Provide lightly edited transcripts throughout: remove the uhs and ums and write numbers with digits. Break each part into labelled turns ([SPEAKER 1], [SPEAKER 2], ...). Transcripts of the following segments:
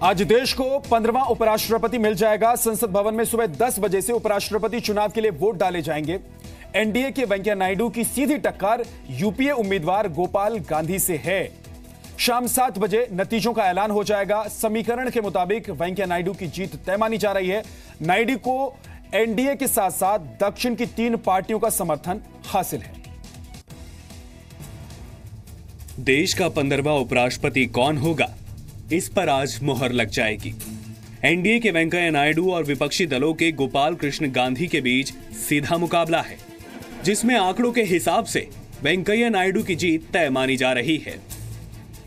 [SPEAKER 1] आज देश को 15वां उपराष्ट्रपति मिल जाएगा। संसद भवन में सुबह 10 बजे से उपराष्ट्रपति चुनाव के लिए वोट डाले जाएंगे। एनडीए के वेंकैया नायडू की सीधी टक्कर यूपीए उम्मीदवार गोपाल गांधी से है। शाम 7 बजे नतीजों का ऐलान हो जाएगा। समीकरण के मुताबिक वेंकैया नायडू की जीत तय मानी जा रही है। नायडू को एनडीए के साथ साथ दक्षिण की 3 पार्टियों का समर्थन हासिल है।
[SPEAKER 2] देश का 15वां उपराष्ट्रपति कौन होगा, इस पर आज मुहर लग जाएगी। एनडीए के वेंकैया नायडू और विपक्षी दलों के गोपाल कृष्ण गांधी के बीच सीधा मुकाबला है, जिसमें आंकड़ों के हिसाब से वेंकैया नायडू की जीत तय मानी जा रही है।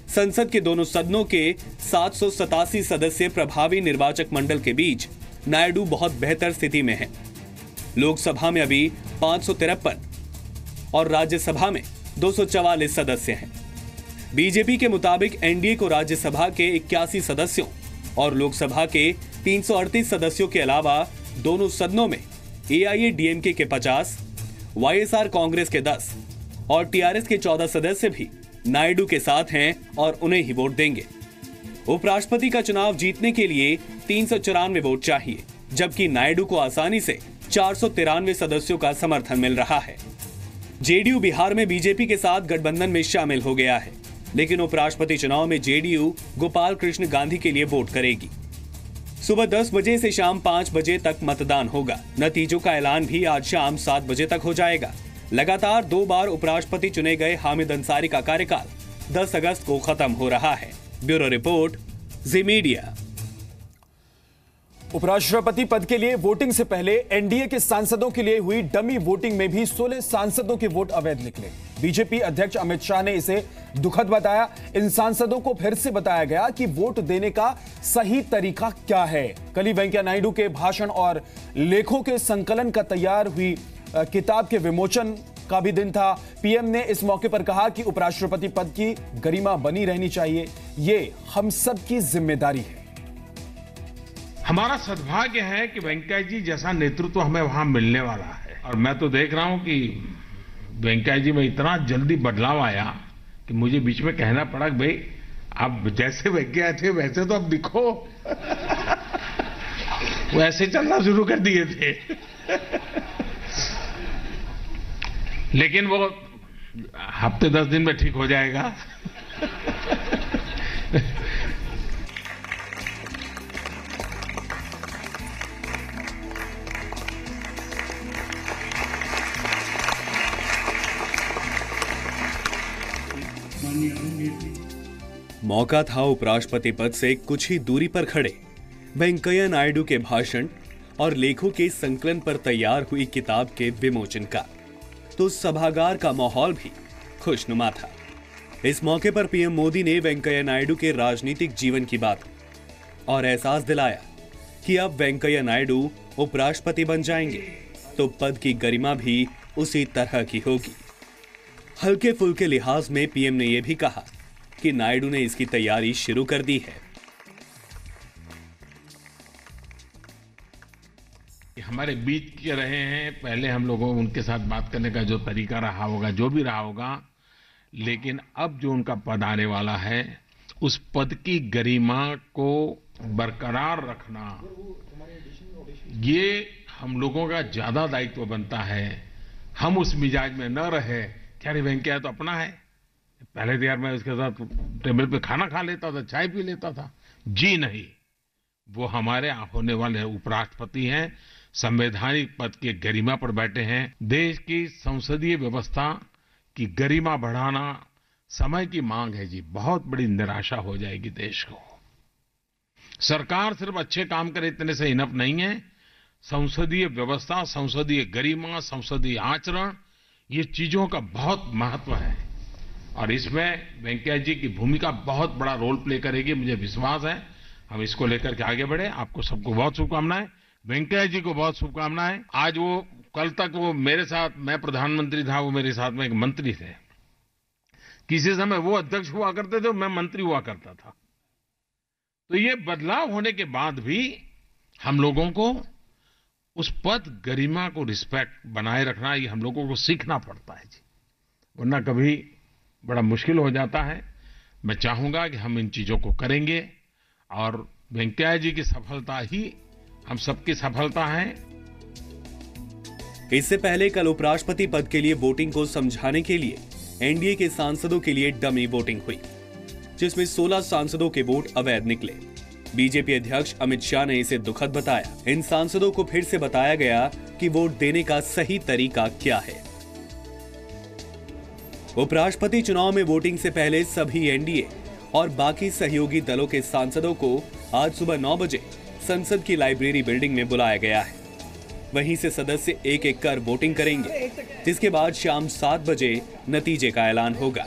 [SPEAKER 2] संसद के दोनों सदनों के 787 सदस्य प्रभावी निर्वाचक मंडल के बीच नायडू बहुत बेहतर स्थिति में है। लोकसभा में अभी 553 और राज्यसभा में 244 सदस्य हैं। बीजेपी के मुताबिक एनडीए को राज्यसभा के 81 सदस्यों और लोकसभा के 338 सदस्यों के अलावा दोनों सदनों में एआईएडीएमके के 50, वाईएसआर कांग्रेस के 10 और टीआरएस के 14 सदस्य भी नायडू के साथ हैं और उन्हें ही वोट देंगे। उपराष्ट्रपति का चुनाव जीतने के लिए 394 वोट चाहिए, जबकि नायडू को आसानी से 493 सदस्यों का समर्थन मिल रहा है। जेडीयू बिहार में बीजेपी के साथ गठबंधन में शामिल हो गया है, लेकिन उपराष्ट्रपति चुनाव में जेडीयू गोपाल कृष्ण गांधी के लिए वोट करेगी। सुबह 10 बजे से शाम 5 बजे तक मतदान होगा। नतीजों का ऐलान भी आज शाम 7 बजे तक हो जाएगा। लगातार 2 बार उपराष्ट्रपति चुने गए हामिद अंसारी का कार्यकाल 10 अगस्त को खत्म हो रहा है। ब्यूरो रिपोर्ट, जी मीडिया।
[SPEAKER 1] उपराष्ट्रपति पद के लिए वोटिंग से पहले एनडीए के सांसदों के लिए हुई डमी वोटिंग में भी 16 सांसदों के वोट अवैध निकले। बीजेपी अध्यक्ष अमित शाह ने इसे दुखद बताया। इन सांसदों को फिर से बताया गया कि वोट देने का सही तरीका क्या है। कल ही वेंकैया नायडू के भाषण और लेखों के संकलन का तैयार हुई किताब के विमोचन का भी दिन था। पीएम ने इस मौके पर कहा कि उपराष्ट्रपति पद की गरिमा बनी रहनी चाहिए। ये हम सब की जिम्मेदारी है।
[SPEAKER 3] हमारा सद्भाग्य है कि वेंकैया जी जैसा नेतृत्व हमें वहां मिलने वाला है, और मैं तो देख रहा हूं कि वेंकैया जी में इतना जल्दी बदलाव आया कि मुझे बीच में कहना पड़ा कि भाई आप जैसे वेंकैया थे वैसे तो अब दिखो। वो ऐसे चलना शुरू कर दिए थे। लेकिन वो हफ्ते 10 दिन में ठीक हो जाएगा।
[SPEAKER 2] मौका था उपराष्ट्रपति पद से कुछ ही दूरी पर खड़े वेंकैया नायडू के भाषण और लेखों के संकलन पर तैयार हुई किताब के विमोचन का, तो सभागार का माहौल भी खुशनुमा था। इस मौके पर पीएम मोदी ने वेंकैया नायडू के राजनीतिक जीवन की बात और एहसास दिलाया कि अब वेंकैया नायडू उपराष्ट्रपति बन जाएंगे तो पद की गरिमा भी उसी तरह की होगी। हल्के फुल्के लिहाज में पीएम ने यह भी कहा कि नायडू ने इसकी तैयारी शुरू कर दी है।
[SPEAKER 3] हमारे बीच के रहे हैं, पहले हम लोगों उनके साथ बात करने का जो तरीका रहा होगा, जो भी रहा होगा, लेकिन अब जो उनका पद आने वाला है, उस पद की गरिमा को बरकरार रखना, ये हम लोगों का ज्यादा दायित्व बनता है। हम उस मिजाज में न रहे कि अरे वेंकैया तो अपना है, पहले तो यार मैं उसके साथ टेबल पे खाना खा लेता था, चाय पी लेता था। जी नहीं, वो हमारे होने वाले उपराष्ट्रपति हैं, संवैधानिक पद के गरिमा पर बैठे हैं। देश की संसदीय व्यवस्था की गरिमा बढ़ाना समय की मांग है जी। बहुत बड़ी निराशा हो जाएगी देश को। सरकार सिर्फ अच्छे काम करे इतने से इनफ नहीं है। संसदीय व्यवस्था, संसदीय गरिमा, संसदीय आचरण, ये चीजों का बहुत महत्व है, और इसमें वेंकैया जी की भूमिका बहुत बड़ा रोल प्ले करेगी। मुझे विश्वास है हम इसको लेकर के आगे बढ़े। आपको सबको बहुत शुभकामनाएं, वेंकैया जी को बहुत शुभकामनाएं। आज वो कल तक वो मेरे साथ, मैं प्रधानमंत्री था, वो मेरे साथ में एक मंत्री थे। किसी समय वो अध्यक्ष हुआ करते थे, मैं मंत्री हुआ करता था। तो ये बदलाव होने के बाद भी हम लोगों को उस पद गरिमा को रिस्पेक्ट बनाए रखना, ये हम लोगों को सीखना पड़ता है जी, वरना कभी बड़ा मुश्किल हो जाता है। मैं चाहूंगा कि हम इन चीजों को करेंगे और वेंकैया जी की सफलता ही हम सबकी सफलता है।
[SPEAKER 2] इससे पहले कल उपराष्ट्रपति पद के लिए वोटिंग को समझाने के लिए एनडीए के सांसदों के लिए डमी वोटिंग हुई, जिसमें 16 सांसदों के वोट अवैध निकले। बीजेपी अध्यक्ष अमित शाह ने इसे दुखद बताया। इन सांसदों को फिर से बताया गया कि वोट देने का सही तरीका क्या है। उपराष्ट्रपति चुनाव में वोटिंग से पहले सभी एनडीए और बाकी सहयोगी दलों के सांसदों को आज सुबह 9 बजे संसद की लाइब्रेरी बिल्डिंग में बुलाया गया है। वहीं से सदस्य एक एक कर वोटिंग करेंगे, जिसके बाद शाम 7 बजे नतीजे का ऐलान होगा।